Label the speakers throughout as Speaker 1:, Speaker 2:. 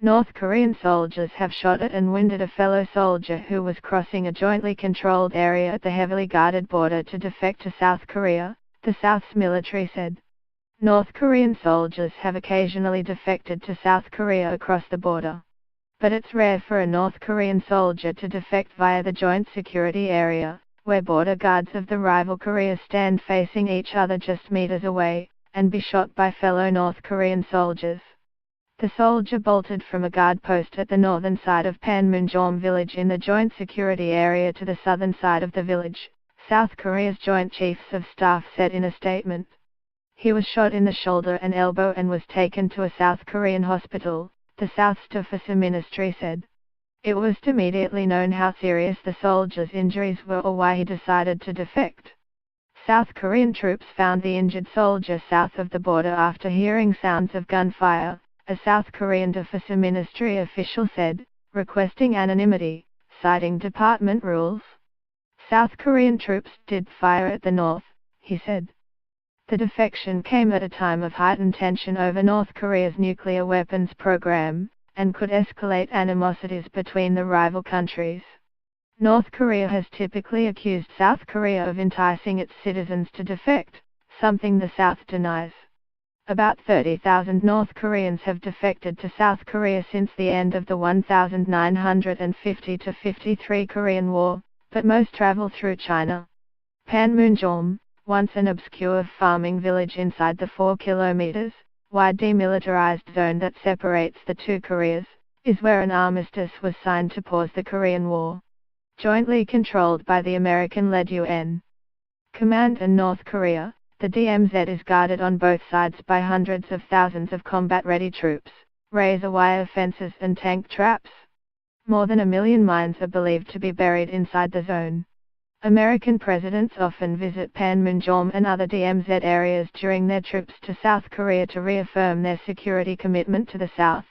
Speaker 1: North Korean soldiers have shot at and wounded a fellow soldier who was crossing a jointly controlled area at the heavily guarded border to defect to South Korea, the South's military said. North Korean soldiers have occasionally defected to South Korea across the border. But it's rare for a North Korean soldier to defect via the joint security area, where border guards of the rival Koreas stand facing each other just meters away, and be shot by fellow North Korean soldiers. The soldier bolted from a guard post at the northern side of Panmunjom village in the joint security area to the southern side of the village, South Korea's Joint Chiefs of Staff said in a statement. He was shot in the shoulder and elbow and was taken to a South Korean hospital, the South's Defense Ministry said. It was immediately known how serious the soldier's injuries were or why he decided to defect. South Korean troops found the injured soldier south of the border after hearing sounds of gunfire, a South Korean Defense Ministry official said, requesting anonymity, citing department rules. South Korean troops did fire at the north, he said. The defection came at a time of heightened tension over North Korea's nuclear weapons program, and could escalate animosities between the rival countries. North Korea has typically accused South Korea of enticing its citizens to defect, something the South denies. About 30,000 North Koreans have defected to South Korea since the end of the 1950–53 Korean War, but most travel through China. Panmunjom, once an obscure farming village inside the 4 kilometers wide demilitarized zone that separates the two Koreas, is where an armistice was signed to pause the Korean War. Jointly controlled by the American-led UN Command and North Korea, the DMZ is guarded on both sides by hundreds of thousands of combat-ready troops, razor wire fences and tank traps. More than 1 million mines are believed to be buried inside the zone. American presidents often visit Panmunjom and other DMZ areas during their trips to South Korea to reaffirm their security commitment to the South.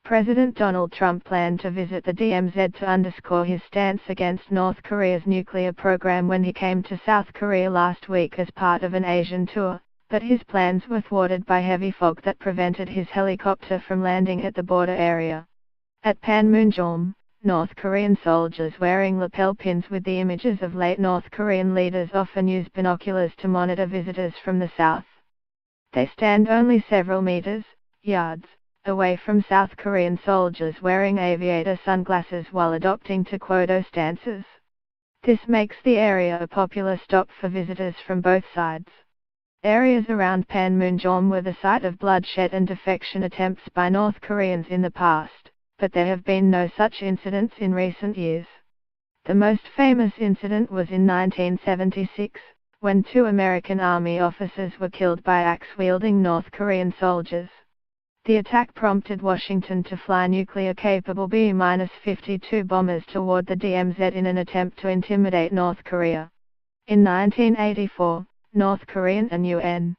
Speaker 1: President Donald Trump planned to visit the DMZ to underscore his stance against North Korea's nuclear program when he came to South Korea last week as part of an Asian tour, but his plans were thwarted by heavy fog that prevented his helicopter from landing at the border area. At Panmunjom, North Korean soldiers wearing lapel pins with the images of late North Korean leaders often use binoculars to monitor visitors from the south. They stand only several meters, yards, away from South Korean soldiers wearing aviator sunglasses while adopting taekwondo stances. This makes the area a popular stop for visitors from both sides. Areas around Panmunjom were the site of bloodshed and defection attempts by North Koreans in the past, but there have been no such incidents in recent years. The most famous incident was in 1976, when 2 American Army officers were killed by axe-wielding North Korean soldiers. The attack prompted Washington to fly nuclear-capable B-52 bombers toward the DMZ in an attempt to intimidate North Korea. In 1984, North Korean and UN